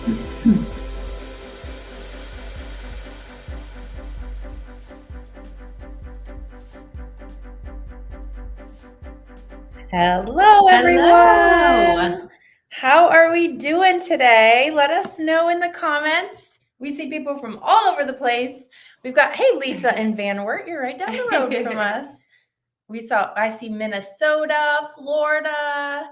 Hello, everyone. Hello. How are we doing today? Let us know in the comments. We see people from all over the place. We've got, hey, Lisa in Van Wert, you're right down the road from us. I see Minnesota, Florida,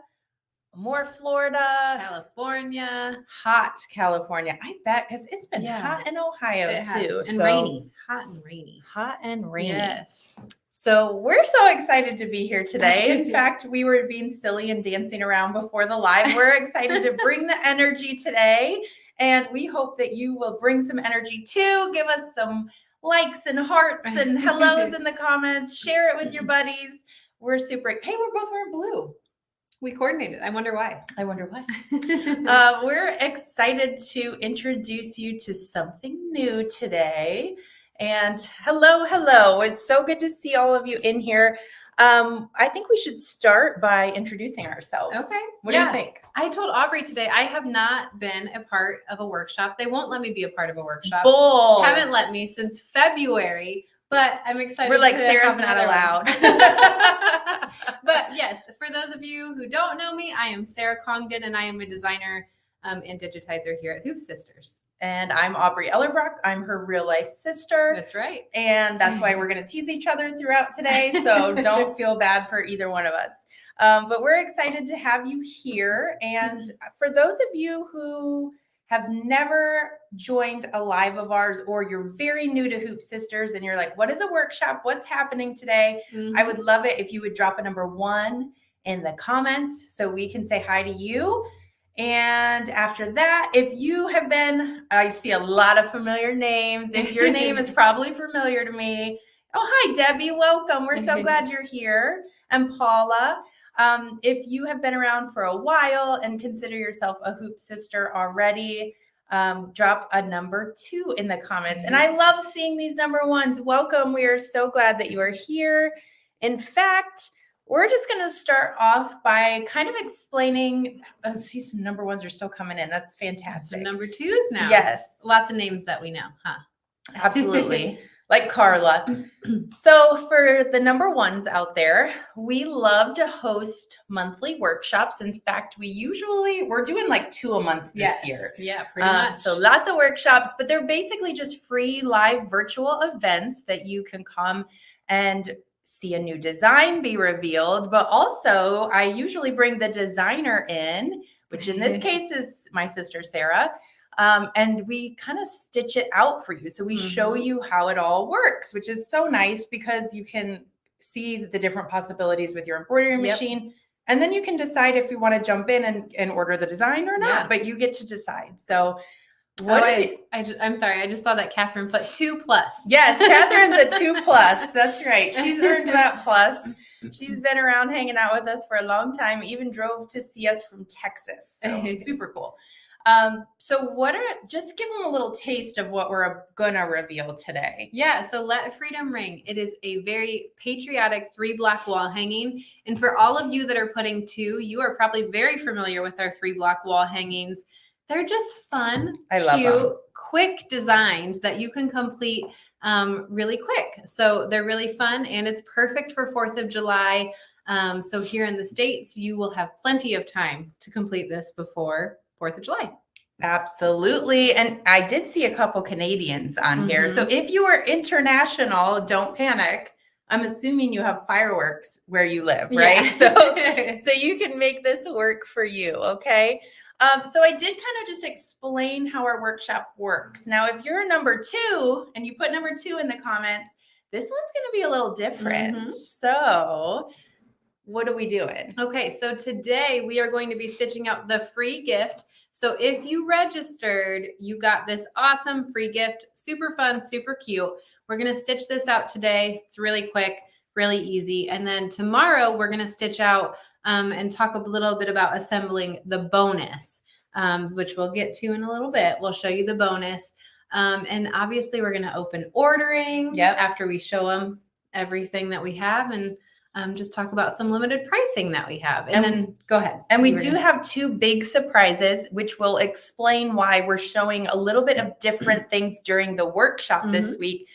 more Florida, California. hot California. I bet, because it's been hot in Ohio too. And rainy. Hot and rainy. Hot and rainy. Yes. So we're so excited to be here today. In fact, we were being silly and dancing around before the live. We're excited to bring the energy today. And we hope that you will bring some energy too. Give us some likes and hearts and hellos in the comments. Share it with your buddies. We're super. Hey, we're both wearing blue. We coordinated. I wonder why. We're excited to introduce you to something new today. And hello. It's so good to see all of you in here. I think we should start by introducing ourselves. Okay. What do you think? I told Aubrey today I have not been a part of a workshop. They won't let me be a part of a workshop. Bull. Haven't let me since February, but I'm excited. We're like, Sarah's not allowed. But yes, for those of you who don't know me, I am Sarah Congdon, and I am a designer and digitizer here at Hoop Sisters. And I'm Aubrey Ellerbrock. I'm her real life sister. That's right. And that's why we're going to tease each other throughout today. So don't feel bad for either one of us. But we're excited to have you here. And for those of you who have never joined a live of ours, or you're very new to Hoop Sisters and you're like, what is a workshop? What's happening today? I would love it if you would drop a number 1 in the comments so we can say hi to you. And after that, if you have been, I see a lot of familiar names. If your name is probably familiar to me. Oh, hi, Debbie. Welcome. We're so glad you're here. And Paula, if you have been around for a while and consider yourself a Hoop Sister already, drop a number 2 in the comments. And I love seeing these number 1s. Welcome. We are so glad that you are here. In fact, we're just going to start off by kind of explaining. Let's see, some number 1s are still coming in. That's fantastic. Some number 2s now. Yes. Lots of names that we know, huh? Absolutely. Like Carla. So for the number 1s out there, we love to host monthly workshops. In fact, we're doing like 2 a month this year. Yeah, pretty much. So lots of workshops, but they're basically just free live virtual events that you can come and see a new design be revealed. But also I usually bring the designer in, which in this case is my sister, Sarah. And we kind of stitch it out for you. So we show you how it all works, which is so nice because you can see the different possibilities with your embroidery machine. And then you can decide if you want to jump in and order the design or not, but you get to decide. So I'm sorry. I just saw that Catherine put 2+. Yes, Catherine's a 2+. That's right. She's earned that plus. She's been around hanging out with us for a long time, even drove to see us from Texas. So super cool. Just give them a little taste of what we're gonna reveal today. Yeah, so Let Freedom Ring. It is a very patriotic 3 block wall hanging. And for all of you that are putting 2, you are probably very familiar with our 3 block wall hangings. They're just fun, cute, quick designs that you can complete really quick. So they're really fun, and it's perfect for 4th of July. So here in the States, you will have plenty of time to complete this before 4th of July. Absolutely. And I did see a couple Canadians on here. So if you are international, don't panic. I'm assuming you have fireworks where you live, right? So you can make this work for you. Okay. So I did kind of just explain how our workshop works. Now, if you're a number 2 and you put number 2 in the comments, this one's going to be a little different. So what are we doing? Okay, so today we are going to be stitching out the free gift. So if you registered, you got this awesome free gift, super fun, super cute. We're going to stitch this out today. It's really quick, really easy. And then tomorrow we're going to stitch out and talk a little bit about assembling the bonus, which we'll get to in a little bit. We'll show you the bonus. And obviously we're going to open ordering after we show them everything that we have. And just talk about some limited pricing that we have. And then go ahead. And we You were do gonna- have two big surprises, which will explain why we're showing a little bit of different things during the workshop this week.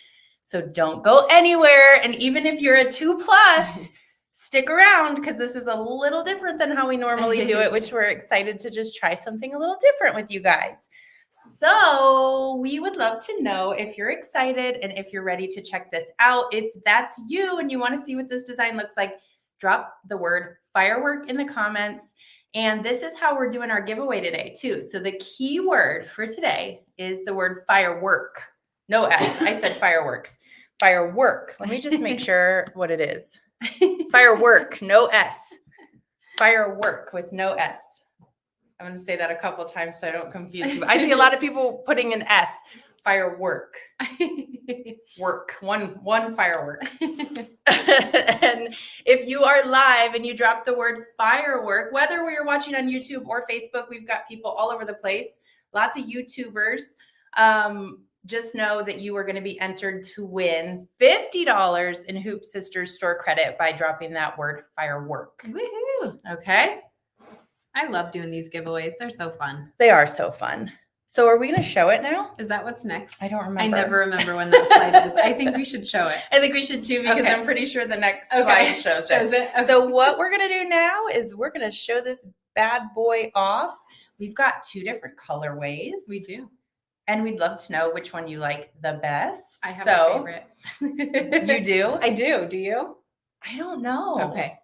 So don't go anywhere. And even if you're a 2+, stick around because this is a little different than how we normally do it, which we're excited to just try something a little different with you guys. So we would love to know if you're excited and if you're ready to check this out. If that's you and you want to see what this design looks like, drop the word firework in the comments. And this is how we're doing our giveaway today too. So the key word for today is the word firework. No S. I said fireworks. Firework. Let me just make sure what it is. Firework, no S. Firework with no S. I'm going to say that a couple times so I don't confuse you. I see a lot of people putting an S. Firework. Work. One firework. And if you are live and you drop the word firework, whether we're watching on YouTube or Facebook, we've got people all over the place, lots of YouTubers. Just know that you are going to be entered to win $50 in Hoop Sisters store credit by dropping that word firework. Woohoo! Okay? I love doing these giveaways. They're so fun. They are so fun. So are we going to show it now? Is that what's next? I don't remember. I never remember when that slide is. I think we should show it. I think we should too because Okay. I'm pretty sure the next Okay. slide shows Shows it. it. So what we're going to do now is we're going to show this bad boy off. We've got two different colorways. We do. And we'd love to know which one you like the best. I have so, a favorite. You do? I do. Do you? I don't know. Okay.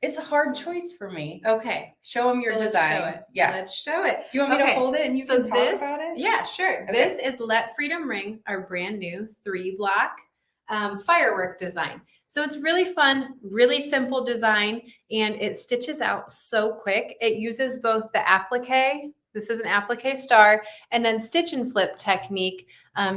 It's a hard choice for me. Okay. Show them your So let's design. show it. Yeah. Let's show it. Do you want me to Okay. hold it and you So can talk this, about it? yeah, sure. Okay. This is Let Freedom Ring, our brand new 3-block firework design. So it's really fun, really simple design, and it stitches out so quick. It uses both the applique, this is an applique star, and then stitch and flip technique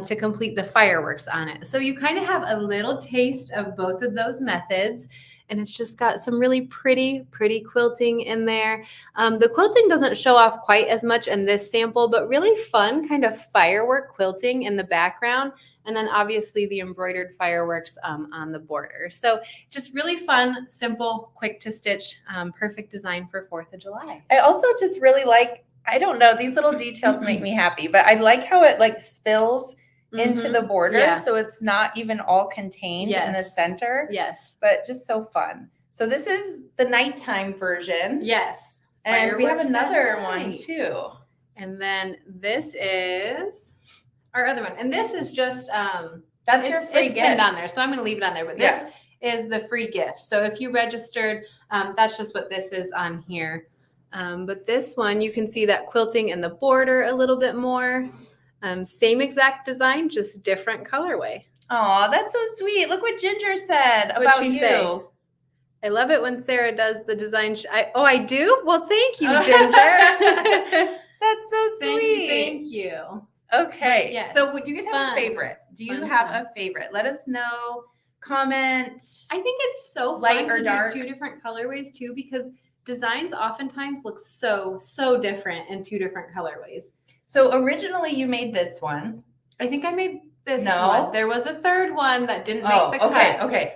to complete the fireworks on it. So you kind of have a little taste of both of those methods. And it's just got some really pretty quilting in there. The quilting doesn't show off quite as much in this sample, but really fun kind of firework quilting in the background. And then obviously the embroidered fireworks on the border. So just really fun, simple, quick to stitch, perfect design for 4th of July. I also just really like, I don't know, these little details make me happy, but I like how it like spills into the border. Yeah. So it's not even all contained in the Yes. center, Yes. but just so fun. So this is the nighttime version. Yes. And we have Fireworks another at one night. too. And then this is our other one. And this is just That's your free it's gift. pinned on there, so I'm going to leave it on there. But this is the free gift. So if you registered, that's just what this is on here. But this one, you can see that quilting in the border a little bit more. Same exact design, just different colorway. Oh, that's so sweet. Look what Ginger said What'd about she you. say? I love it when Sarah does the design. I do? Well, thank you, Ginger. That's so sweet. Thank you. Okay. But yes, So do you guys have fun. a favorite? Do you Fun, have fun. a favorite? Let us know. Comment. I think it's so Light fun or to dark? do 2 different colorways too, because designs oftentimes look so different in 2 different colorways. So originally you made this one. I think I made this No? one. There was a 3rd one that didn't make Oh, the okay. cut. Okay.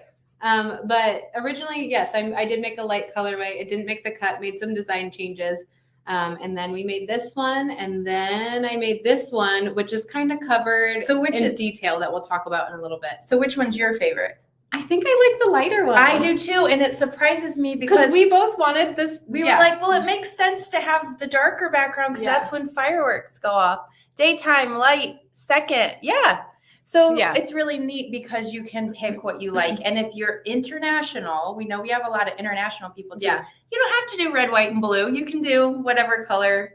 But originally, yes, I did make a light colorway. It didn't make the cut, made some design changes. And then we made this one, and then I made this one, which is kind of covered So which in is, detail that we'll talk about in a little bit. so which one's your favorite? I think I like the lighter one. I do too, and it surprises me because because we both wanted this. we were like, well, it makes sense to have the darker background because Yeah. that's when fireworks go off. Daytime, light, second. Yeah. So Yeah. it's really neat because you can pick what you like. And if you're international, we know we have a lot of international people too. Yeah. You don't have to do red, white, and blue. You can do whatever color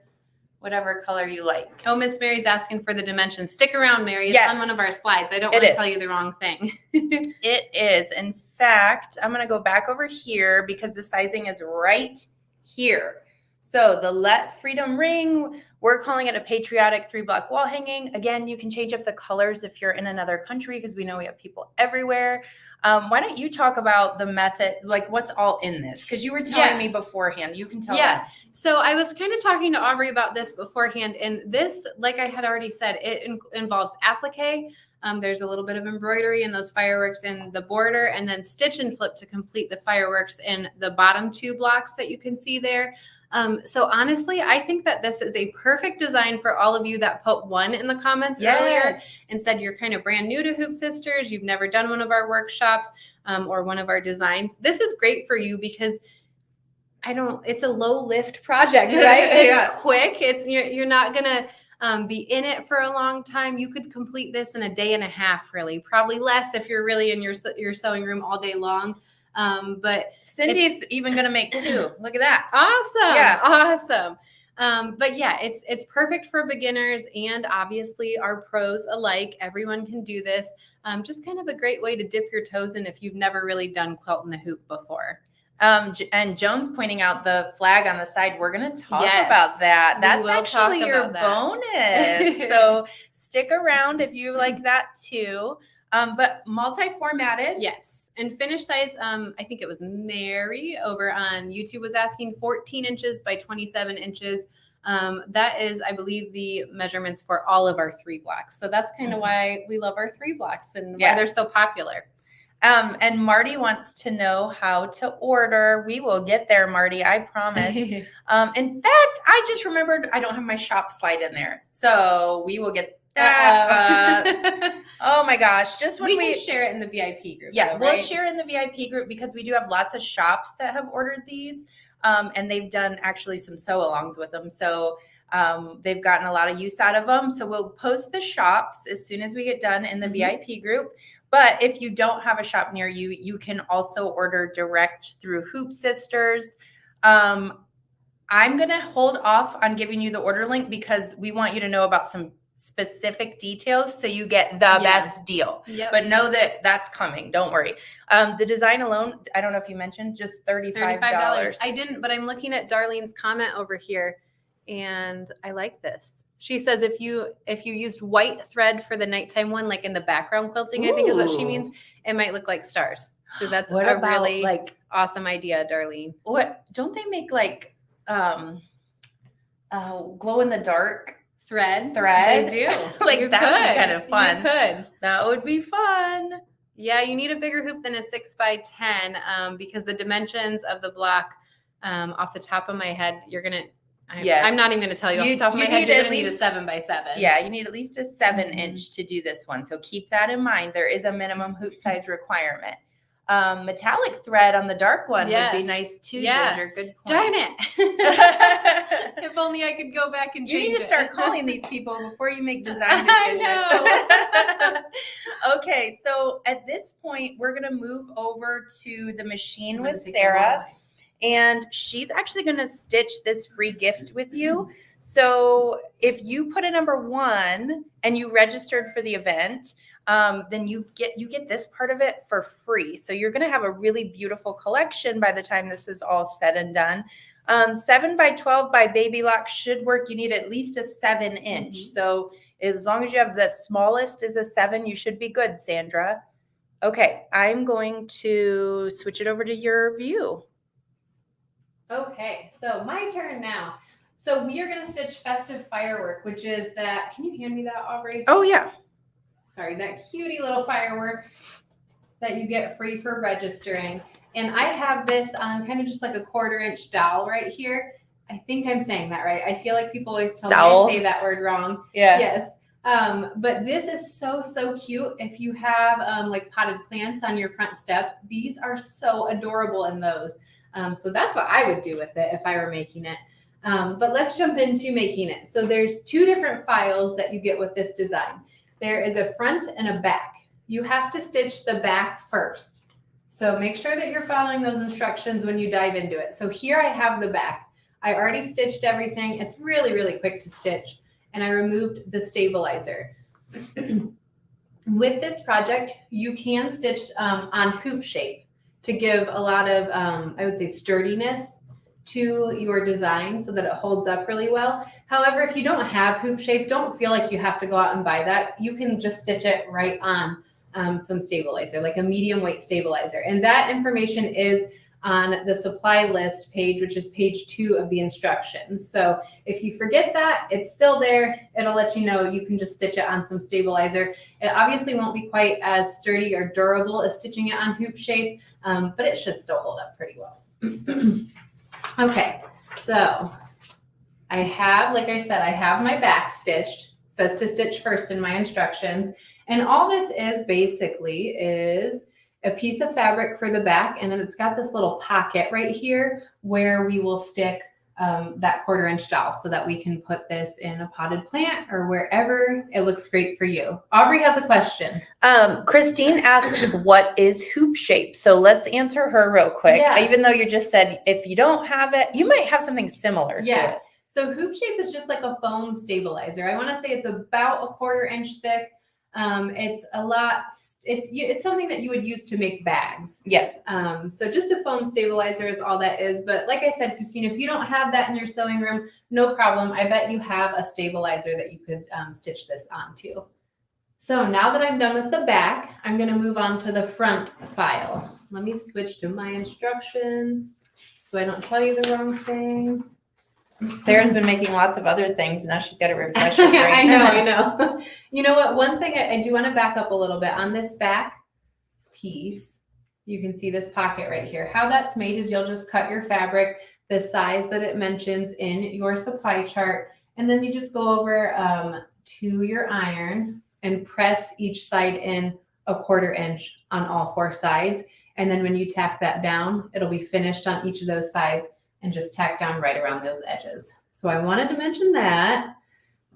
you like. Oh, Miss Mary's asking for the dimensions. Stick around, Mary. It's Yes. on one of our slides. I don't It want to is. tell you the wrong thing. It is. In fact, I'm going to go back over here because the sizing is right here. So the Let Freedom Ring, we're calling it a patriotic 3-block wall hanging. Again, you can change up the colors if you're in another country because we know we have people everywhere. Why don't you talk about the method, like what's all in this? Because you were telling Yeah. me beforehand. You can tell Yeah. them. So I was kind of talking to Aubrey about this beforehand, and this, like I had already said, it involves applique, There's a little bit of embroidery and those fireworks in the border, and then stitch and flip to complete the fireworks in the bottom 2 blocks that you can see there. So honestly, I think that this is a perfect design for all of you that put 1 in the comments earlier and said you're kind of brand new to Hoop Sisters. You've never done one of our workshops or one of our designs. This is great for you because it's a low lift project, right? It's quick. You're not going to be in it for a long time. You could complete this in a day and a half, really, probably less if you're really in your sewing room all day long. But Cindy's even going to make 2. Look at that. Awesome. Yeah. Awesome. But yeah, it's perfect for beginners and obviously our pros alike. Everyone can do this. Just kind of a great way to dip your toes in if you've never really done quilt in the hoop before. And Joan's pointing out the flag on the side. We're going to talk about that. That's actually your bonus. So stick around if you like that too. But multi-formatted. Yes. And finish size, I think it was Mary over on YouTube was asking 14 inches by 27 inches. That is, I believe, the measurements for all of our 3 blocks. So that's kind of why we love our 3 blocks and why they're so popular. And Marty wants to know how to order. We will get there, Marty. I promise. In fact, I just remembered I don't have my shop slide in there. So we will get that. Oh my gosh. Just when we can share it in the VIP group. Yeah, we'll share in the VIP group because we do have lots of shops that have ordered these. And they've done actually some sew-alongs with them. So they've gotten a lot of use out of them. So we'll post the shops as soon as we get done in the VIP group. But if you don't have a shop near you, you can also order direct through Hoop Sisters. I'm going to hold off on giving you the order link because we want you to know about some specific details so you get the best deal. But know that that's coming. Don't worry. The design alone, I don't know if you mentioned, just $35. I didn't, but I'm looking at Darlene's comment over here and I like this. She says if you used white thread for the nighttime one, like in the background quilting, I think is what she means, it might look like stars. So that's a really like awesome idea, Darlene. What don't they make like glow in the dark thread? They do. Like that would be kind of fun. You could. That would be fun. Yeah, you need a bigger hoop than a 6x10 because the dimensions of the block, off the top of my head, I'm not even going to tell you off the top of my head. You're going to need a 7x7. Yeah, you need at least a 7-inch to do this one. So keep that in mind. There is a minimum hoop size requirement. Metallic thread on the dark one would be nice too, Ginger. Good point. Darn it. If only I could go back and change it. You need to start calling these people before you make design decisions. I know. Okay, so at this point, we're going to move over to the machine with Sarah. And she's actually going to stitch this free gift with you. So if you put a number 1 and you registered for the event, then you get this part of it for free. So you're going to have a really beautiful collection by the time this is all said and done. 7x12 by Baby Lock should work. You need at least a 7-inch. So as long as you have the smallest is a 7, you should be good, Sandra. Okay, I'm going to switch it over to your view. Okay, so my turn now. So we are going to stitch Festive Firework, which is that, can you hand me that, Aubrey? Oh, yeah. Sorry, that cutie little firework that you get free for registering. And I have this on kind of just like a 1/4-inch dowel right here. I think I'm saying that right. I feel like people always tell me I say that word wrong. Yeah. Yes. But this is so cute. If you have like potted plants on your front step, these are so adorable in those. So that's what I would do with it if I were making it. But let's jump into making it. So there's 2 different files that you get with this design. There is a front and a back. You have to stitch the back first. So make sure that you're following those instructions when you dive into it. So here I have the back. I already stitched everything. It's really quick to stitch. And I removed the stabilizer. With this project, you can stitch on hoop shape to give a lot of, I would say, sturdiness to your design so that it holds up really well. However, if you don't have hoop shape, don't feel like you have to go out and buy that. You can just stitch it right on some stabilizer, like a medium weight stabilizer. And that information is on the supply list page, which is page 2 of the instructions. So if you forget that, it's still there. It'll let you know you can just stitch it on some stabilizer. It obviously won't be quite as sturdy or durable as stitching it on hoop shape, but it should still hold up pretty well. Okay, so I have, like I said, I have my back stitched. It says to stitch first in my instructions. And all this is basically is a piece of fabric for the back, and then it's got this little pocket right here where we will stick that 1/4 inch dowel so that we can put this in a potted plant or wherever it looks great for you. Aubrey has a question. Christine asked, what is hoop shape? So let's answer her real quick. Yes. Even though you just said, if you don't have it, you might have something similar to it. So hoop shape is just like a foam stabilizer. I want to say it's about a 1/4 inch thick. It's a lot, it's something that you would use to make bags. Yeah. So just a foam stabilizer is all that is. But like I said, Christine, if you don't have that in your sewing room, no problem. I bet you have a stabilizer that you could stitch this onto. So now that I'm done with the back, I'm going to move on to the front file. Let me switch to my instructions so I don't tell you the wrong thing. Sarah's been making lots of other things, and now she's got to refresh it. I know. You know what? One thing I do want to back up a little bit on this back piece. You can see this pocket right here. How that's made is you'll just cut your fabric the size that it mentions in your supply chart, and then you just go over to your iron and press each side in a 1/4 inch on all 4 sides. And then when you tack that down, it'll be finished on each of those sides and just tack down right around those edges. So I wanted to mention that.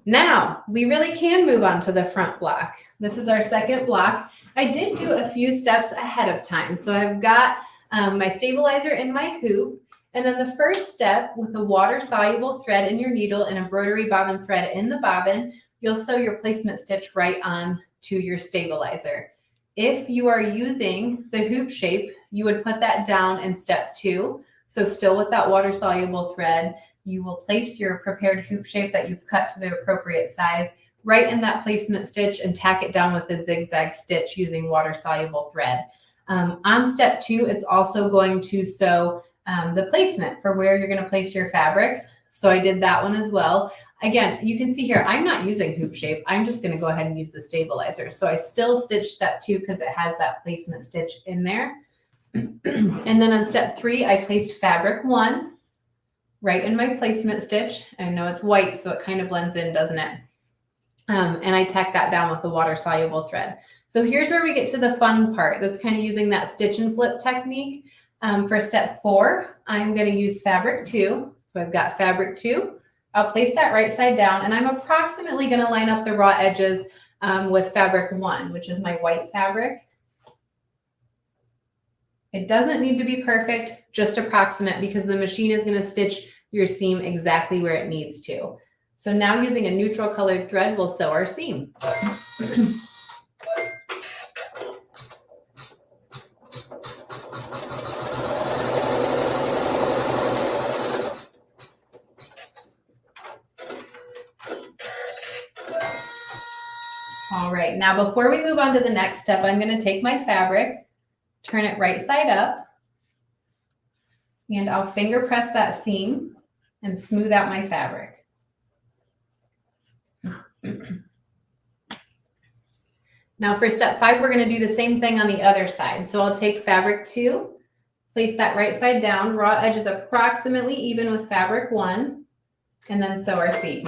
Now we really can move on to the front block. This is our second block. I did do a few steps ahead of time. So I've got my stabilizer in my hoop. And then the first step, with a water soluble thread in your needle and a embroidery bobbin thread in the bobbin, you'll sew your placement stitch right on to your stabilizer. If you are using the hoop shape, you would put that down in step 2. So still with that water soluble thread, you will place your prepared hoop shape that you've cut to the appropriate size right in that placement stitch and tack it down with a zigzag stitch using water soluble thread. On step 2, it's also going to sew the placement for where you're going to place your fabrics. So I did that one as well. Again, you can see here, I'm not using hoop shape. I'm just going to go ahead and use the stabilizer. So I still stitched step 2 because it has that placement stitch in there. And then on step 3, I placed fabric 1 right in my placement stitch. I know it's white, so it kind of blends in, doesn't it? And I tacked that down with a water soluble thread. So here's where we get to the fun part. That's kind of using that stitch and flip technique. For step 4, I'm going to use fabric 2. So I've got fabric 2. I'll place that right side down, and I'm approximately going to line up the raw edges with fabric 1, which is my white fabric. It doesn't need to be perfect, just approximate, because the machine is going to stitch your seam exactly where it needs to. So now using a neutral colored thread, we'll sew our seam. All right, now before we move on to the next step, I'm going to take my fabric, turn it right side up, and I'll finger press that seam and smooth out my fabric. Now for step 5, we're going to do the same thing on the other side. So I'll take fabric 2, place that right side down, raw edges approximately even with fabric 1, and then sew our seam.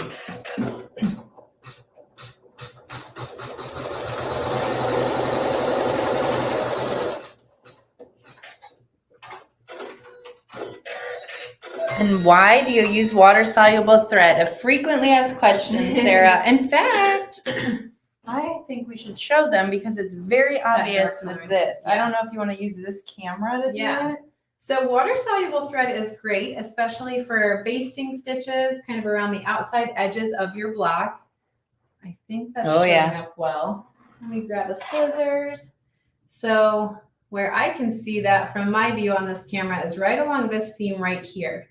And why do you use water soluble thread? A frequently asked question, Sarah. In fact, I think we should show them because it's very obvious with this. I don't know if you want to use this camera to do it. So water soluble thread is great, especially for basting stitches, kind of around the outside edges of your block. I think that's showing up well. Let me grab a scissors. So where I can see that from my view on this camera is right along this seam right here,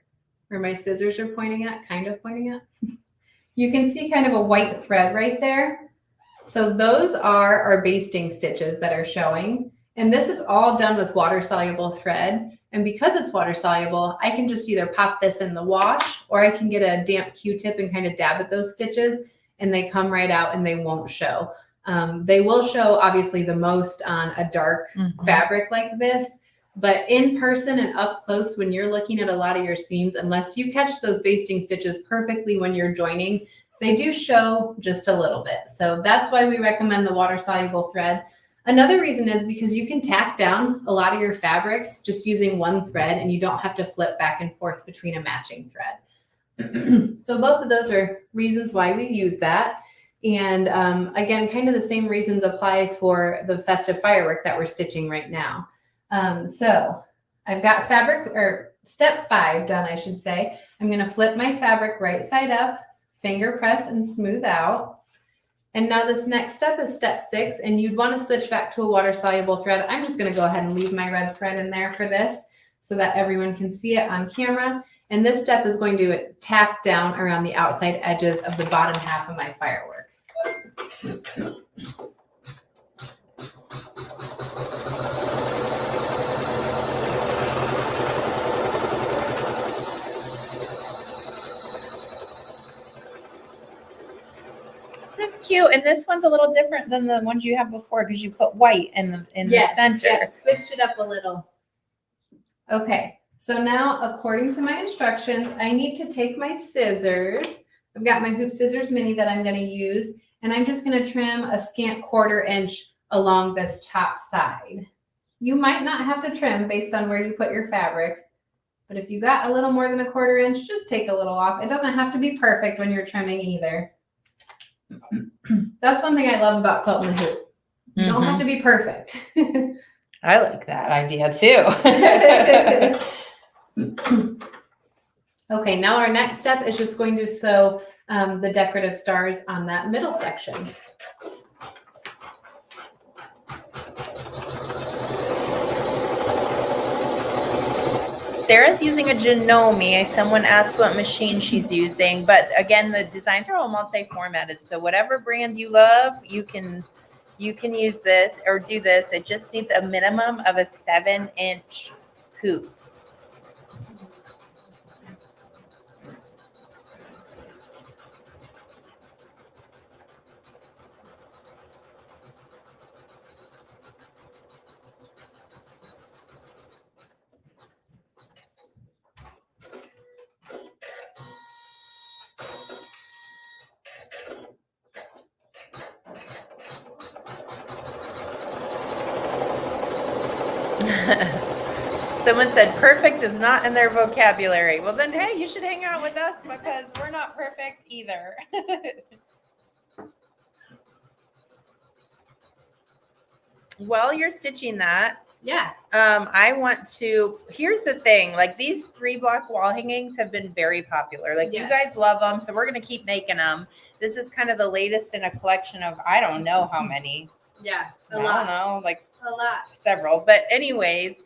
where my scissors are pointing at, kind of pointing at. You can see kind of a white thread right there. So those are our basting stitches that are showing. And this is all done with water soluble thread. And because it's water soluble, I can just either pop this in the wash or I can get a damp Q-tip and kind of dab at those stitches and they come right out and they won't show. They will show obviously the most on a dark fabric like this, but in person and up close when you're looking at a lot of your seams, unless you catch those basting stitches perfectly when you're joining, they do show just a little bit. So that's why we recommend the water soluble thread. Another reason is because you can tack down a lot of your fabrics just using one thread and you don't have to flip back and forth between a matching thread. So both of those are reasons why we use that. And again, kind of the same reasons apply for the festive firework that we're stitching right now. So I've got fabric, or step 5 done, I should say. I'm going to flip my fabric right side up, finger press and smooth out. And now this next step is step 6, and you'd want to switch back to a water soluble thread. I'm just going to go ahead and leave my red thread in there for this so that everyone can see it on camera. And this step is going to tack down around the outside edges of the bottom half of my firework. This is cute, and this one's a little different than the ones you have before because you put white in the center. Yes, switched it up a little. Okay, so now according to my instructions, I need to take my scissors. I've got my hoop scissors mini that I'm going to use, and I'm just going to trim a scant 1/4 inch along this top side. You might not have to trim based on where you put your fabrics, but if you got a little more than a 1/4 inch, just take a little off. It doesn't have to be perfect when you're trimming either. That's one thing I love about quilting the hoop. You don't have to be perfect. I like that idea too. Okay, now our next step is just going to sew the decorative stars on that middle section. Sarah's using a Janome. Someone asked what machine she's using, but again, the designs are all multi-formatted. So whatever brand you love, you can use this or do this. It just needs a minimum of a 7-inch hoop. Someone said perfect is not in their vocabulary. Well, then, hey, you should hang out with us because we're not perfect either. While you're stitching that, I want to, here's the thing, like these 3-block wall hangings have been very popular. Like you guys love them. So we're going to keep making them. This is kind of the latest in a collection of, I don't know how many. A lot. I don't know, like a lot. Several. But anyways,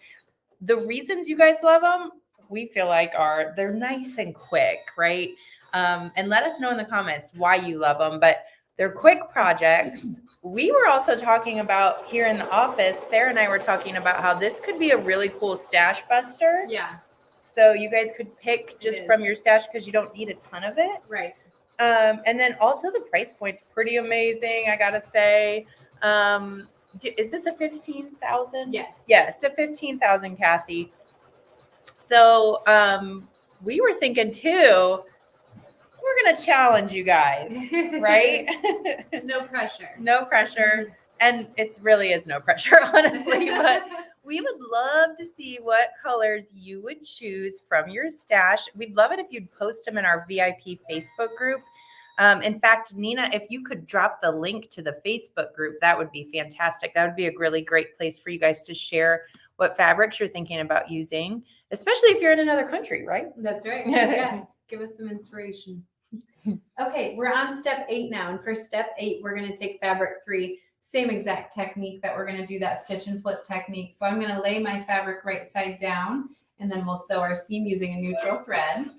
the reasons you guys love them, we feel like they're nice and quick, right? And let us know in the comments why you love them. But they're quick projects. We were also talking about here in the office, Sarah and I were talking about how this could be a really cool stash buster. Yeah. So you guys could pick just from your stash because you don't need a ton of it. Right. And then also the price point's pretty amazing, I gotta say. Is this a 15,000? Yes. Yeah, it's a 15,000, Kathy. So we were thinking too, we're gonna challenge you guys, right? No pressure. No pressure. And it really is no pressure, honestly, but we would love to see what colors you would choose from your stash. We'd love it if you'd post them in our VIP Facebook group. In fact, Nina, if you could drop the link to the Facebook group, that would be fantastic. That would be a really great place for you guys to share what fabrics you're thinking about using, especially if you're in another country, right? That's right. Yeah. Give us some inspiration. Okay, we're on step 8 now. And for step 8, we're going to take fabric 3, same exact technique that we're going to do that stitch and flip technique. So I'm going to lay my fabric right side down, and then we'll sew our seam using a neutral thread.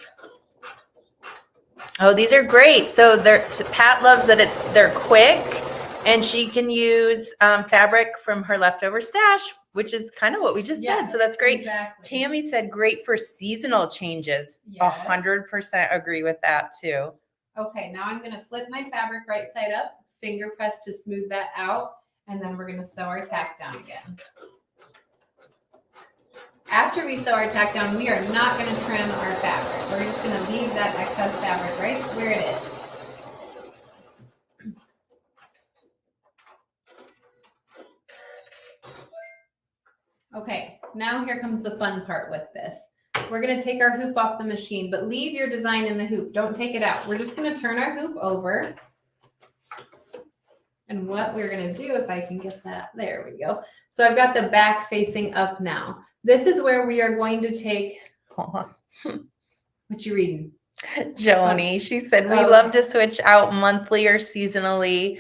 Oh, these are great. So Pat loves that they're quick, and she can use fabric from her leftover stash which is kind of what we just said. So that's great. Exactly. Tammy said great for seasonal changes. Yes. 100% agree with that too. Okay, now I'm gonna flip my fabric right side up, finger press to smooth that out, and then we're gonna sew our tack down again. After we sew our tack down, we are not gonna trim our fabric. We're just gonna leave that excess fabric right where it is. Okay, now here comes the fun part with this. We're gonna take our hoop off the machine, but leave your design in the hoop. Don't take it out. We're just gonna turn our hoop over. And what we're gonna do, if I can get that, there we go. So I've got the back facing up now. This is where we are going to take, what you reading? Joni, she said, we Oh. love to switch out monthly or seasonally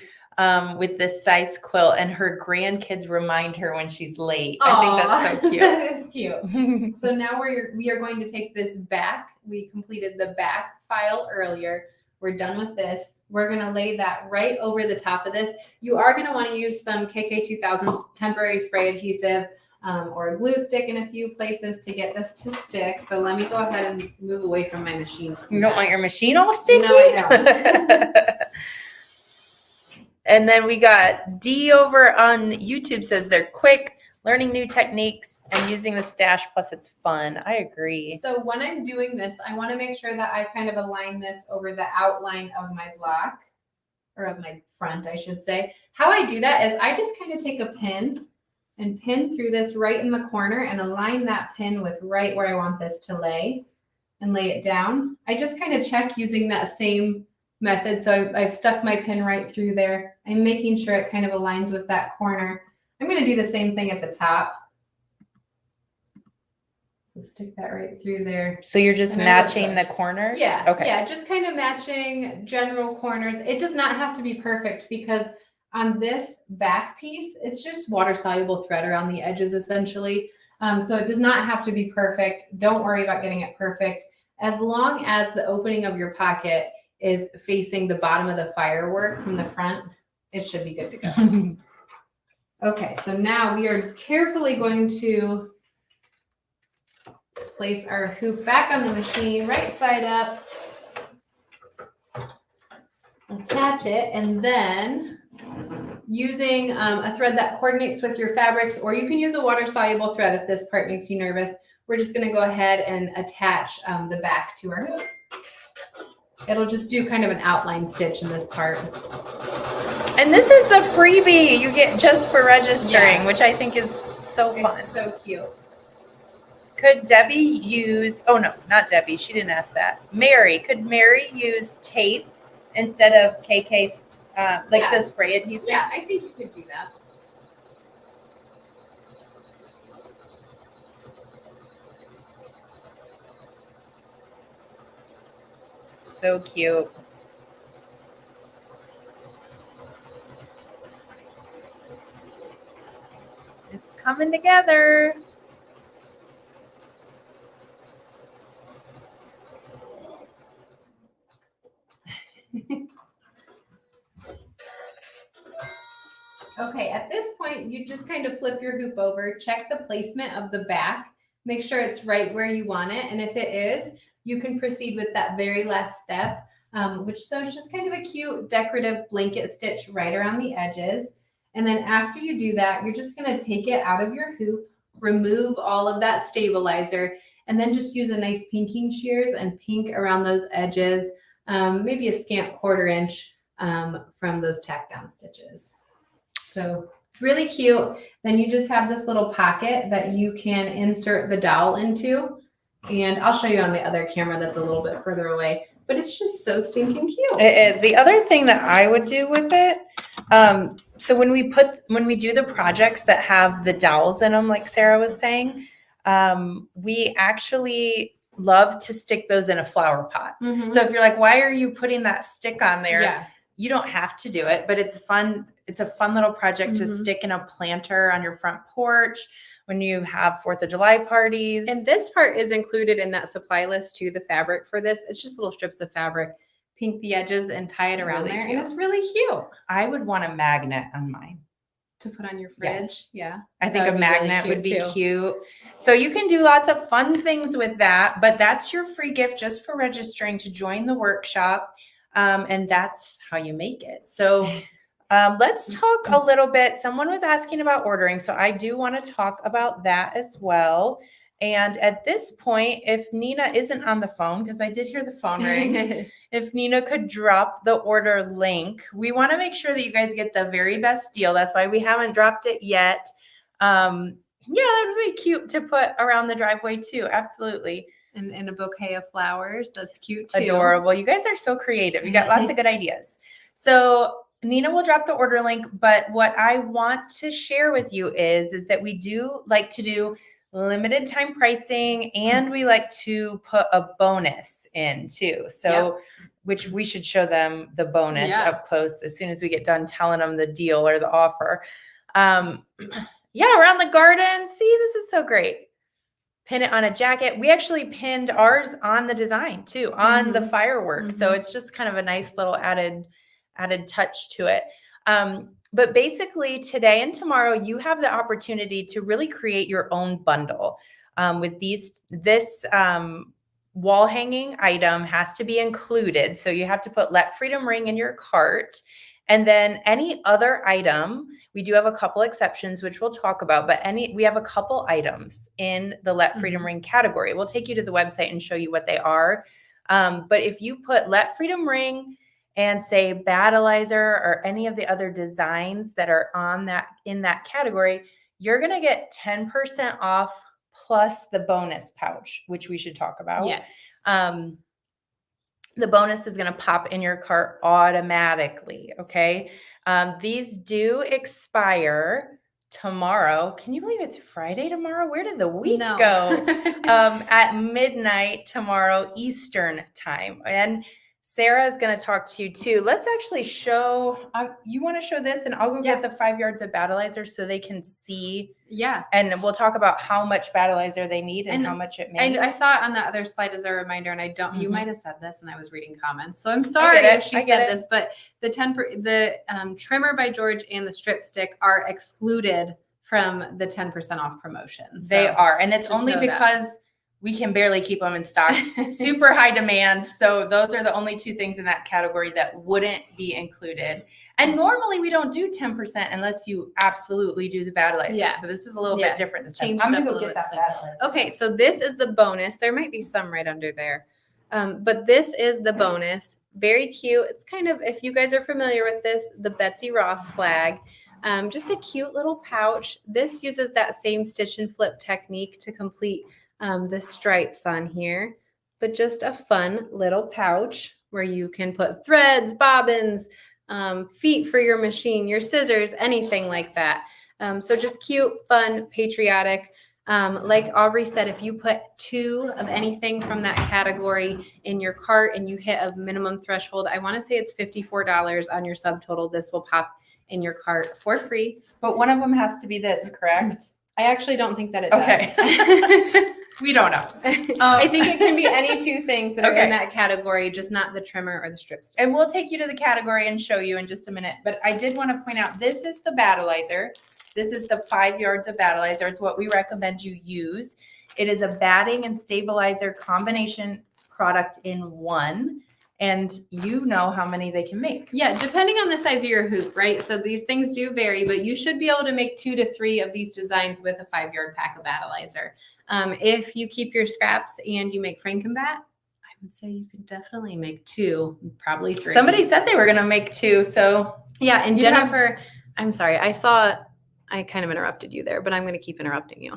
with this size quilt, and her grandkids remind her when she's late. I think that's so cute. That is cute. So now we are going to take this back. We completed the back file earlier. We're done with this. We're going to lay that right over the top of this. You are going to want to use some KK2000 temporary spray adhesive or a glue stick in a few places to get this to stick. So let me go ahead and move away from my machine. You don't want your machine all sticky? No, I don't. And then we got D over on YouTube says they're quick, learning new techniques and using the stash, plus it's fun. I agree. So when I'm doing this, I want to make sure that I kind of align this over the outline of my block, or of my front, I should say. How I do that is I just kind of take a pin and pin through this right in the corner and align that pin with right where I want this to lay and lay it down. I just kind of check using that same method. So I've stuck my pin right through there. I'm making sure it kind of aligns with that corner. I'm going to do the same thing at the top. So stick that right through there. So you're just And I matching love the that. corners? Yeah. Okay. Yeah. Just kind of matching general corners. It does not have to be perfect because on this back piece, it's just water soluble thread around the edges essentially. So it does not have to be perfect. Don't worry about getting it perfect. As long as the opening of your pocket is facing the bottom of the firework from the front, it should be good to go. Okay, so now we are carefully going to place our hoop back on the machine, right side up, attach it, and then using a thread that coordinates with your fabrics, or you can use a water-soluble thread if this part makes you nervous. We're just gonna go ahead and attach the back to our hoop. It'll just do kind of an outline stitch in this part. And this is the freebie you get just for registering, Yeah. which I think is so fun. It's so cute. Could Debbie use, oh no, not Debbie, she didn't ask that. Mary, could Mary use tape instead of KK's, like Yeah. the spray adhesive? Yeah, I think you could do that. So cute. It's coming together. Okay, at this point, you just kind of flip your hoop over, check the placement of the back, make sure it's right where you want it. And if it is, you can proceed with that very last step, which sews just kind of a cute decorative blanket stitch right around the edges. And then after you do that, you're just going to take it out of your hoop, remove all of that stabilizer, and then just use a nice pinking shears and pink around those edges, maybe a scant 1/4 inch from those tack down stitches. So it's really cute. Then you just have this little pocket that you can insert the dowel into. And I'll show you on the other camera that's a little bit further away, but it's just so stinking cute. It is. The other thing that I would do with it, so when we do the projects that have the dowels in them, like Sarah was saying, we actually love to stick those in a flower pot. So if you're like, why are you putting that stick on there? Yeah. You don't have to do it, but it's fun. It's a fun little project to Mhm. stick in a planter on your front porch when you have 4th of July parties. And this part is included in that supply list too, the fabric for this. It's just little strips of fabric, pink the edges and tie it around Really there. cute. And it's really cute. I would want a magnet on mine To put on your Yes. fridge. Yeah. I think That a would be really magnet cute, would be too. cute. So you can do lots of fun things with that, but that's your free gift just for registering to join the workshop. And that's how you make it. So let's talk a little bit. Someone was asking about ordering. So I do want to talk about that as well. And at this point, if Nina isn't on the phone, because I did hear the phone ring, if Nina could drop the order link, we want to make sure that you guys get the very best deal. That's why we haven't dropped it yet. Yeah, that would be cute to put around the driveway too. Absolutely. And a bouquet of flowers. That's cute too. Adorable. You guys are so creative. You got lots of good ideas. So Nina will drop the order link, but what I want to share with you is that we do like to do limited time pricing, and we like to put a bonus in too. So which we should show them the bonus up close as soon as we get done telling them the deal or the offer. Yeah, around the garden. See, this is so great. Pin it on a jacket. We actually pinned ours on the design too, on the fireworks. So it's just kind of a nice little added touch to it. But basically today and tomorrow, you have the opportunity to really create your own bundle with this wall hanging item has to be included. So you have to put Let Freedom Ring in your cart. And then any other item, we do have a couple exceptions, which we'll talk about, but we have a couple items in the Let Freedom Ring category. We'll take you to the website and show you what they are. But if you put Let Freedom Ring and say Battleizer or any of the other designs that are in that category, you're going to get 10% off plus the bonus pouch, which we should talk about. Yes. The bonus is going to pop in your cart automatically. Okay. These do expire tomorrow. Can you believe it's Friday tomorrow? Where did the week go? At midnight tomorrow, Eastern time. And Sarah is going to talk to you too. Let's actually show, you want to show this, and I'll go get the 5 yards of Battleizer so they can see. Yeah. And we'll talk about how much Battleizer they need and how much it makes. And I saw it on the other slide as a reminder, and I don't, you might have said this and I was reading comments. So I'm sorry if she said this, but the trimmer by George and the strip stick are excluded from the 10% off promotion. So they are. And it's only because we can barely keep them in stock. Super high demand. So those are the only two things in that category that wouldn't be included. And normally we don't do 10% unless you absolutely do the Battleizer. Yeah. So this is a little bit different this time. I'm going to go get that Battleizer. Okay, so this is the bonus. There might be some right under there. But this is the bonus. Very cute. It's kind of, if you guys are familiar with this, the Betsy Ross flag. Just a cute little pouch. This uses that same stitch and flip technique to complete the stripes on here, but just a fun little pouch where you can put threads, bobbins, feet for your machine, your scissors, anything like that. So just cute, fun, patriotic. Like Aubrey said, if you put 2 of anything from that category in your cart and you hit a minimum threshold, I want to say it's $54 on your subtotal. This will pop in your cart for free. But one of them has to be this, correct? I actually don't think that it does. We don't know. I think it can be any 2 things that are in that category, just not the trimmer or the strip stick. And we'll take you to the category and show you in just a minute. But I did want to point out, this is the Battleizer. This is the 5 yards of Battleizer. It's what we recommend you use. It is a batting and stabilizer combination product in one. And you know how many they can make. Yeah, depending on the size of your hoop, right? So these things do vary, but you should be able to make 2 to 3 of these designs with a 5 yard pack of Battleizer. If you keep your scraps and you make Frankenbat, I would say you could definitely make 2, probably 3. Somebody said they were going to make 2. So yeah. And Jennifer, I'm sorry. I kind of interrupted you there, but I'm going to keep interrupting you.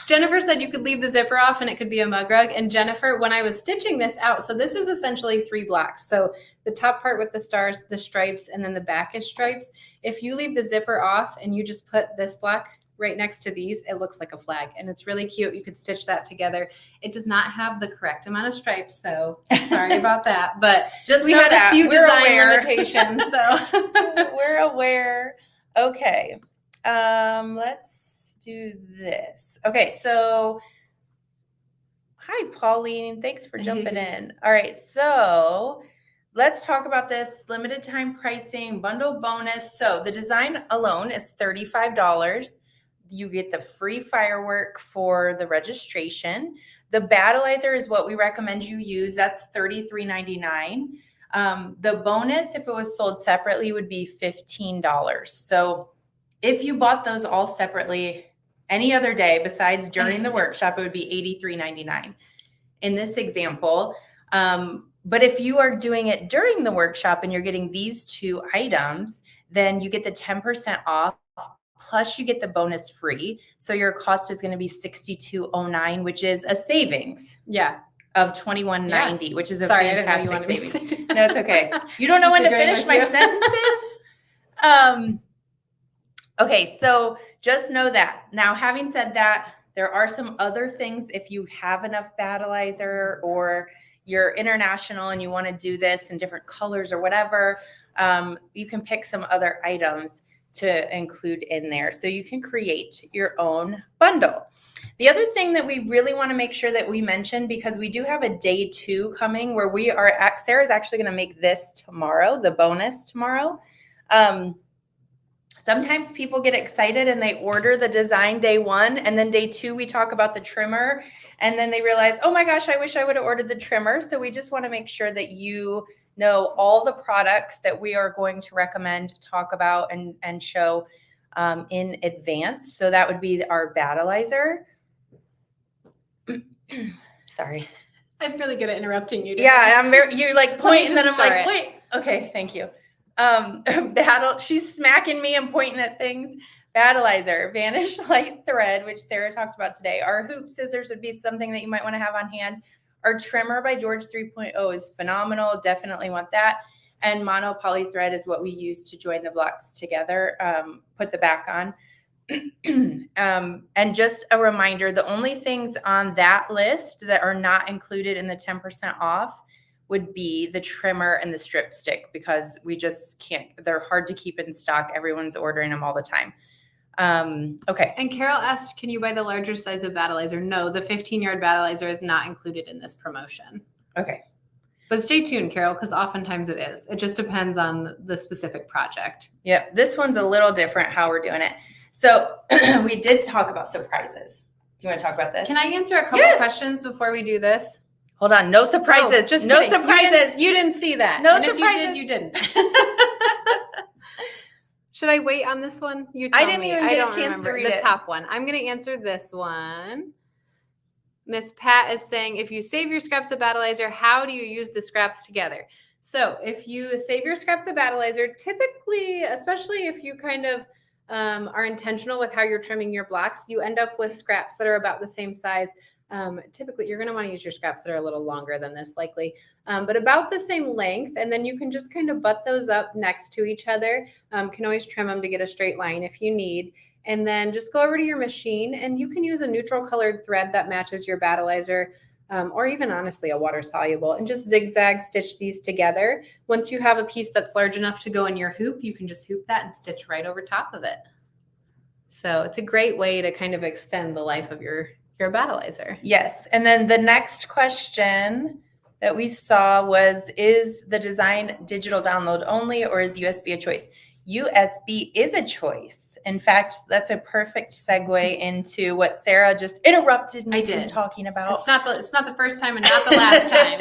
Jennifer said you could leave the zipper off and it could be a mug rug. And Jennifer, when I was stitching this out, so this is essentially 3 blocks. So the top part with the stars, the stripes, and then the back is stripes. If you leave the zipper off and you just put this block right next to these, it looks like a flag and it's really cute. You could stitch that together. It does not have the correct amount of stripes, so sorry about that. But just we know had that. a few We're design aware. limitations. So we're aware. Okay. Let's do this. Okay, so hi Pauline, thanks for jumping in. All right, so let's talk about this limited time pricing, bundle bonus. So the design alone is $35. You get the free firework for the registration. The Battleizer is what we recommend you use. That's $33.99. The bonus, if it was sold separately, would be $15. So if you bought those all separately any other day besides during the workshop, it would be $83.99 in this example. But if you are doing it during the workshop and you're getting these two items, then you get the 10% off, plus you get the bonus free. So your cost is going to be $62.09, which is a savings. Yeah. Of $21.90, which is a Sorry, fantastic savings. No, it's okay. You don't know when to finish my sentences? Okay, so just know that. Now, having said that, there are some other things if you have enough Battleizer or you're international and you want to do this in different colors or whatever, you can pick some other items to include in there. So you can create your own bundle. The other thing that we really want to make sure that we mention, because we do have a day 2 coming where we are at, Sarah's actually going to make this tomorrow, the bonus tomorrow. Sometimes people get excited and they order the design day 1, and then day 2 we talk about the trimmer, and then they realize, oh my gosh, I wish I would have ordered the trimmer. So we just want to make sure that you know all the products that we are going to recommend, talk about, and show in advance. So that would be our Battleizer. Sorry. I'm really good at interrupting you. Yeah, you're like pointing, and then I'm like, start. wait. Okay, thank you. She's smacking me and pointing at things. Battleizer, Vanish Light Thread, which Sarah talked about today. Our hoop scissors would be something that you might want to have on hand. Our trimmer by George 3.0 is phenomenal. Definitely want that. And mono poly thread is what we use to join the blocks together, put the back on. And just a reminder, the only things on that list that are not included in the 10% off would be the trimmer and the strip stick, because we just can't, they're hard to keep in stock. Everyone's ordering them all the time. Okay. And Carol asked, can you buy the larger size of Battleizer? No, the 15-yard Battleizer is not included in this promotion. Okay. But stay tuned, Carol, because oftentimes it is. It just depends on the specific project. Yep. This one's a little different how we're doing it. So we did talk about surprises. Do you want to talk about this? Can I answer a couple questions before we do this? Hold on. No surprises. Oh, just no kidding. surprises. You didn't see that. No and surprises. If you did, you didn't. Should I wait on this one? You tell I didn't me. even get a chance to read the it. top one. I'm going to answer this one. Miss Pat is saying, if you save your scraps of Battleizer, how do you use the scraps together? So if you save your scraps of Battleizer, typically, especially if you kind of are intentional with how you're trimming your blocks, you end up with scraps that are about the same size. Typically, you're going to want to use your scraps that are a little longer than this, likely, but about the same length. And then you can just kind of butt those up next to each other. Can always trim them to get a straight line if you need. And then just go over to your machine, and you can use a neutral colored thread that matches your Battleizer, or even honestly a water soluble, and just zigzag stitch these together. Once you have a piece that's large enough to go in your hoop, you can just hoop that and stitch right over top of it. So it's a great way to kind of extend the life of your Battleizer. Yes. And then the next question that we saw was, is the design digital download only, or is USB a choice? USB is a choice. In fact, that's a perfect segue into what Sarah just interrupted me from talking about. It's not the first time and not the last time.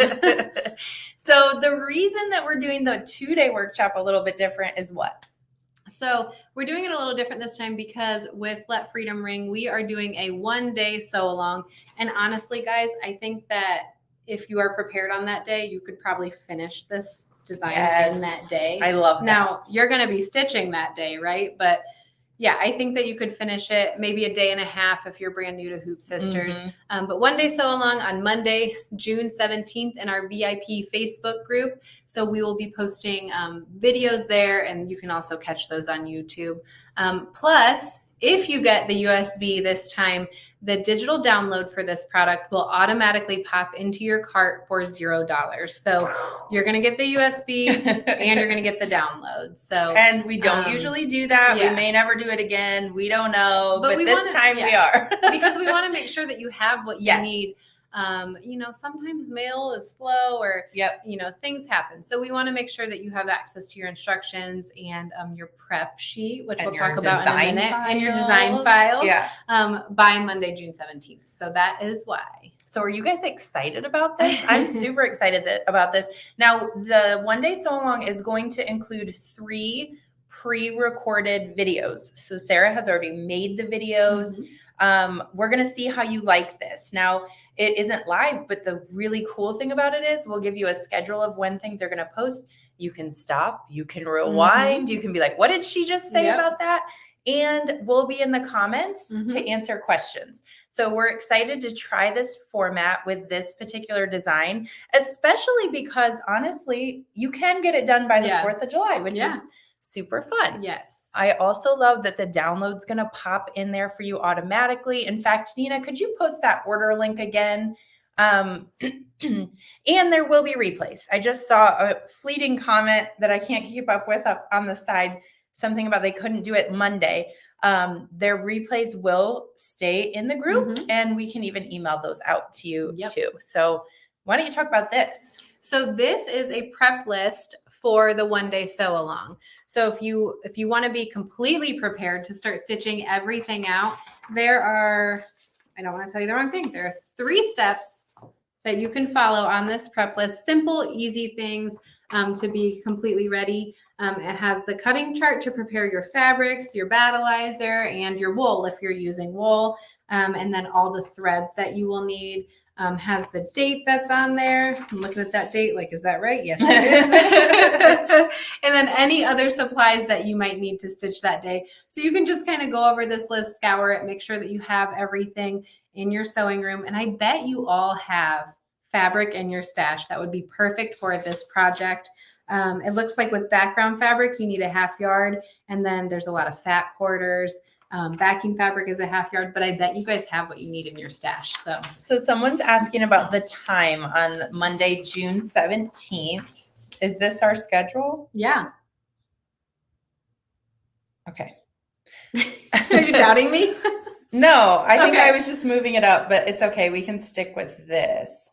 So the reason that we're doing the 2-day workshop a little bit different is what? So we're doing it a little different this time because with Let Freedom Ring, we are doing a 1-day sew along. And honestly, guys, I think that if you are prepared on that day, you could probably finish this design in that day. I love that. Now, you're going to be stitching that day, right? But yeah, I think that you could finish it maybe a day and a half if you're brand new to Hoop Sisters. But 1-day sew along on Monday, June 17th in our VIP Facebook group. So we will be posting videos there, and you can also catch those on YouTube. Plus, if you get the USB this time, the digital download for this product will automatically pop into your cart for $0. So you're going to get the USB and you're going to get the download. So, and we don't usually do that. Yeah. We may never do it again. We don't know, but we this time we are. because we want to make sure that you have what you need. Sometimes mail is slow or, Yep. things happen. So we want to make sure that you have access to your instructions and your prep sheet, which And we'll your talk about in a design minute, and your files. design files Yeah. by Monday, June 17th. So that is why. So are you guys excited about this? I'm super excited about this. Now, the One Day Sew Along is going to include 3 pre-recorded videos. So Sarah has already made the videos. We're going to see how you like this. Now, it isn't live, but the really cool thing about it is we'll give you a schedule of when things are going to post. You can stop, you can rewind, you can be like, what did she just say about that? And we'll be in the comments to answer questions. So we're excited to try this format with this particular design, especially because honestly, you can get it done by the 4th of July, which is super fun. Yes. I also love that the download's going to pop in there for you automatically. In fact, Nina, could you post that order link again? And there will be replays. I just saw a fleeting comment that I can't keep up with up on the side, something about they couldn't do it Monday. Their replays will stay in the group and we can even email those out to you too. So why don't you talk about this? So this is a prep list for the One Day Sew Along. So if you want to be completely prepared to start stitching everything out, there are, I don't want to tell you the wrong thing, there are 3 steps that you can follow on this prep list. Simple, easy things to be completely ready. It has the cutting chart to prepare your fabrics, your battleizer, and your wool if you're using wool, and then all the threads that you will need. Has the date that's on there. I'm looking at that date like, is that right? Yes, it is. And then any other supplies that you might need to stitch that day. So you can just kind of go over this list, scour it, make sure that you have everything in your sewing room. And I bet you all have fabric in your stash that would be perfect for this project. It looks like with background fabric, you need a 1/2 yard, and then there's a lot of fat quarters. Backing fabric is a 1/2 yard, but I bet you guys have what you need in your stash. So someone's asking about the time on Monday, June 17th. Is this our schedule? Yeah. Okay. Are you doubting me? No, I think I was just moving it up, but it's okay. We can stick with this.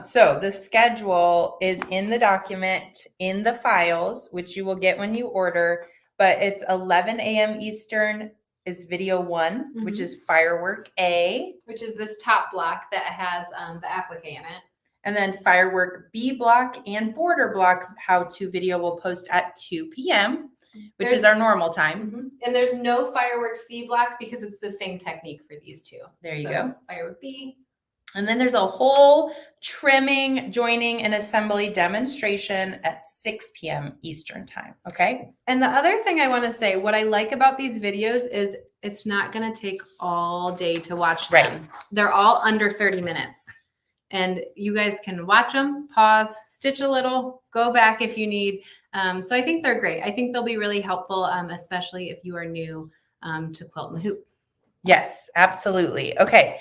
So the schedule is in the document, in the files, which you will get when you order, but it's 11 a.m. Eastern is video 1, which is firework A. Which is this top block that has the applique in it. And then firework B block and border block how-to video will post at 2 p.m., which is our normal time. And there's no firework C block because it's the same technique for these 2. There you go. Firework B. And then there's a whole trimming, joining, and assembly demonstration at 6 p.m. Eastern time. Okay. And the other thing I want to say, what I like about these videos is it's not going to take all day to watch them. Right. They're all under 30 minutes. And you guys can watch them, pause, stitch a little, go back if you need. So I think they're great. I think they'll be really helpful, especially if you are new to Quilt and Hoop. Yes, absolutely. Okay.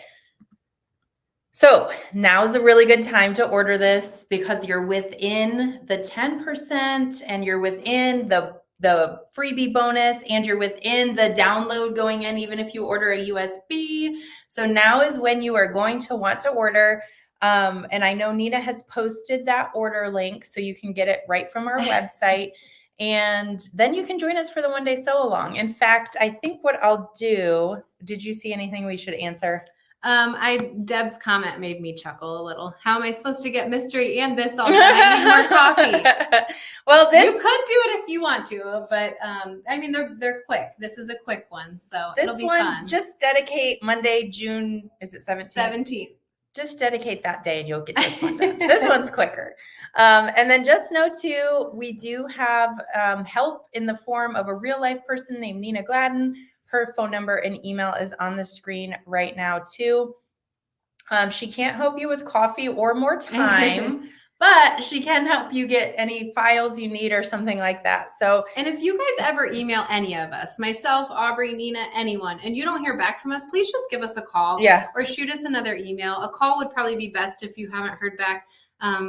So now is a really good time to order this because you're within the 10% and you're within the freebie bonus and you're within the download going in, even if you order a USB. So now is when you are going to want to order. And I know Nina has posted that order link so you can get it right from our website. And then you can join us for the One Day Sew Along. In fact, I think what I'll do, did you see anything we should answer? Deb's comment made me chuckle a little. How am I supposed to get mystery and this all done? I need more coffee. Well, you could do it if you want to, but I mean they're quick. This is a quick one, so it'll be fun. Just dedicate Monday, June, is it 17th? 17th. Just dedicate that day and you'll get this one done. This one's quicker. And then just know too, we do have help in the form of a real life person named Nina Gladden. Her phone number and email is on the screen right now too. She can't help you with coffee or more time, but she can help you get any files you need or something like that. So, and if you guys ever email any of us, myself, Aubrey, Nina, anyone, and you don't hear back from us, please just give us a call or shoot us another email. A call would probably be best if you haven't heard back.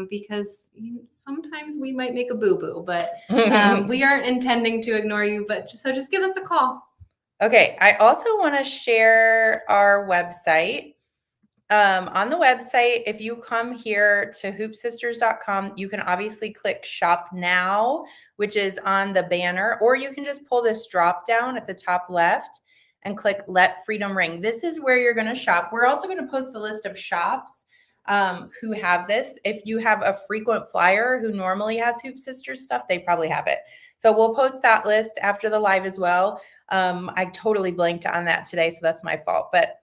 Because sometimes we might make a boo-boo, but we aren't intending to ignore you, but just give us a call. Okay, I also want to share our website. on the website, if you come here to hoopsisters.com, you can obviously click shop now, which is on the banner, or you can just pull this drop down at the top left and click let freedom ring. This is where you're going to shop. We're also going to post the list of shops who have this. If you have a frequent flyer who normally has Hoop Sisters stuff, they probably have it. So we'll post that list after the live as well. I totally blanked on that today, so that's my fault. But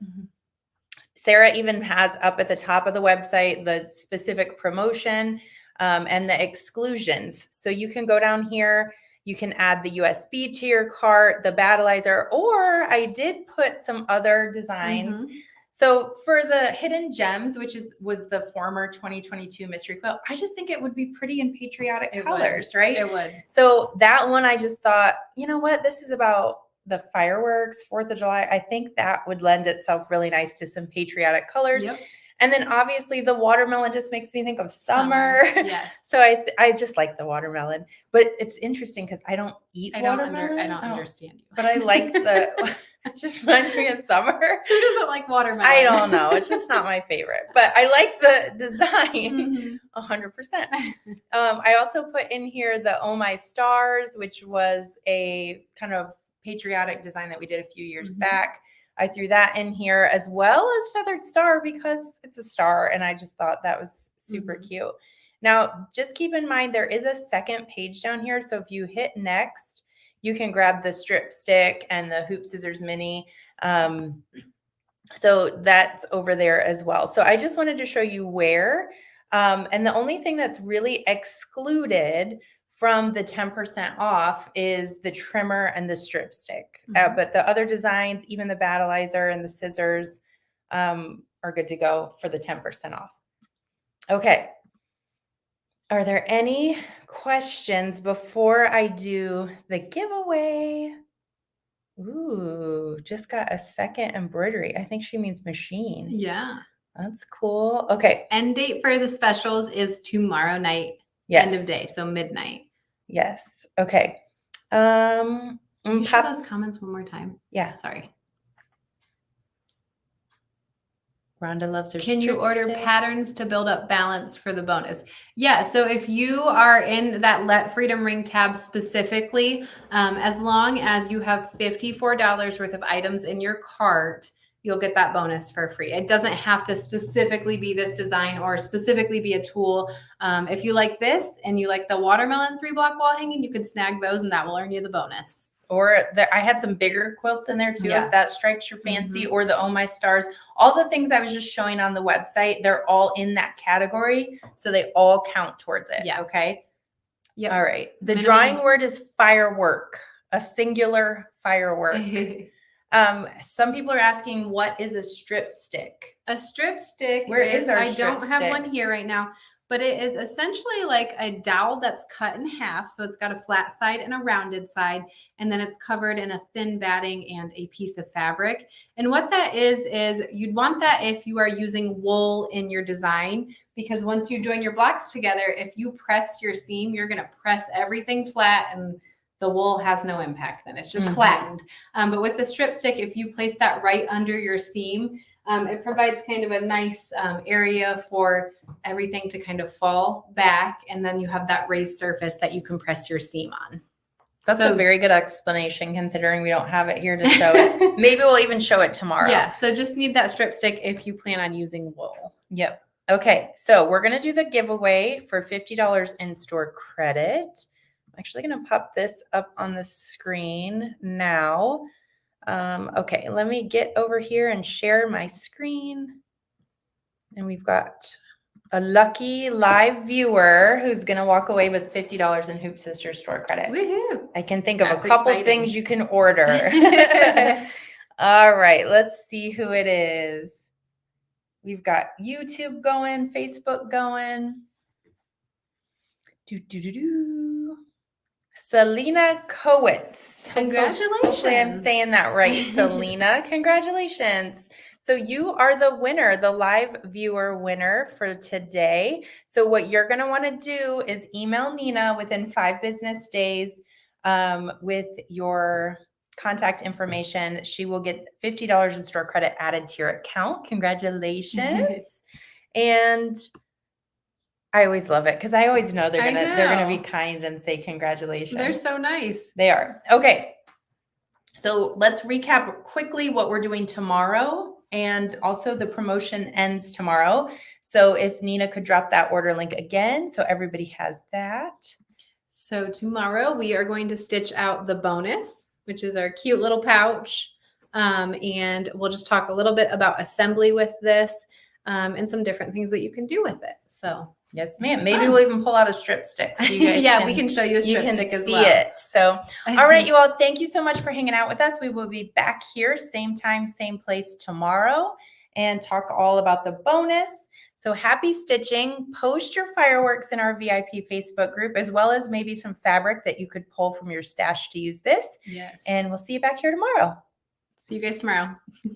Sarah even has up at the top of the website the specific promotion and the exclusions. So you can go down here, you can add the USB to your cart, the Battleizer, or I did put some other designs. So for the hidden gems, which was the former 2022 mystery quilt, I just think it would be pretty in patriotic colors, right? It would. So that one, I just thought, you know what, this is about the fireworks, 4th of July. I think that would lend itself really nice to some patriotic colors. Yep. And then obviously the watermelon just makes me think of summer. Yes. So I just like the watermelon. But it's interesting because I don't eat watermelon. I don't understand you. But I like the, it just reminds me of summer. Who doesn't like watermelon? I don't know. It's just not my favorite. But I like the design 100%. I also put in here the Oh My Stars, which was a kind of patriotic design that we did a few years back. I threw that in here as well as Feathered Star because it's a star and I just thought that was super cute. Now, just keep in mind there is a second page down here. So if you hit next, you can grab the strip stick and the Hoop Scissors Mini. So that's over there as well. So I just wanted to show you where. And the only thing that's really excluded from the 10% off is the trimmer and the strip stick. But the other designs, even the Battleizer and the scissors are good to go for the 10% off. Okay. Are there any questions before I do the giveaway? Ooh, just got a second embroidery. I think she means machine. Yeah. That's cool. Okay. End date for the specials is tomorrow night. Yes. End of day, so midnight. Yes. Okay. Can you show those comments one more time? Yeah. Sorry. Rhonda loves her. Can you order patterns to build up balance for the bonus? Yeah. So if you are in that Let Freedom Ring tab specifically, as long as you have $54 worth of items in your cart, you'll get that bonus for free. It doesn't have to specifically be this design or specifically be a tool. If you like this and you like the watermelon 3-block wall hanging, you can snag those and that will earn you the bonus. Or I had some bigger quilts in there too, if that strikes your fancy, or the Oh My Stars. All the things I was just showing on the website, they're all in that category. So they all count towards it. Yeah. Okay. Yep. All right. The drawing word is firework, a singular firework. Some people are asking, what is a strip stick? A strip stick. Where is our I strip don't have stick? one here right now, but it is essentially like a dowel that's cut in half. So it's got a flat side and a rounded side, and then it's covered in a thin batting and a piece of fabric. And what that is you'd want that if you are using wool in your design, because once you join your blocks together, if you press your seam, you're going to press everything flat and the wool has no impact then. It's just flattened. But with the strip stick, if you place that right under your seam, it provides kind of a nice area for everything to kind of fall back. And then you have that raised surface that you can press your seam on. That's a very good explanation considering we don't have it here to show it. Maybe we'll even show it tomorrow. Yeah. So just need that strip stick if you plan on using wool. Yep. Okay. So we're going to do the giveaway for $50 in-store credit. I'm actually going to pop this up on the screen now. Okay, let me get over here and share my screen. And we've got a lucky live viewer who's going to walk away with $50 in Hoop Sisters store credit. Woohoo! I can think of That's a couple exciting. things you can order. All right, let's see who it is. We've got YouTube going, Facebook going. Selena Kowitz. Congratulations. Hopefully I'm saying that right, Selena. Congratulations. So you are the winner, the live viewer winner for today. So what you're going to want to do is email Nina within 5 business days with your contact information. She will get $50 in store credit added to your account. Congratulations. And I always love it because I always know they're gonna be kind and say congratulations. They're so nice. They are. Okay. So let's recap quickly what we're doing tomorrow. And also the promotion ends tomorrow. So if Nina could drop that order link again, so everybody has that. So tomorrow we are going to stitch out the bonus, which is our cute little pouch. And we'll just talk a little bit about assembly with this and some different things that you can do with it. So yes, ma'am. Maybe we'll even pull out a strip stick. So you guys we can show you a strip stick as well. See it. So, all right, you all, thank you so much for hanging out with us. We will be back here, same time, same place tomorrow, and talk all about the bonus. So happy stitching. Post your fireworks in our VIP Facebook group, as well as maybe some fabric that you could pull from your stash to use this. Yes. And we'll see you back here tomorrow. See you guys tomorrow.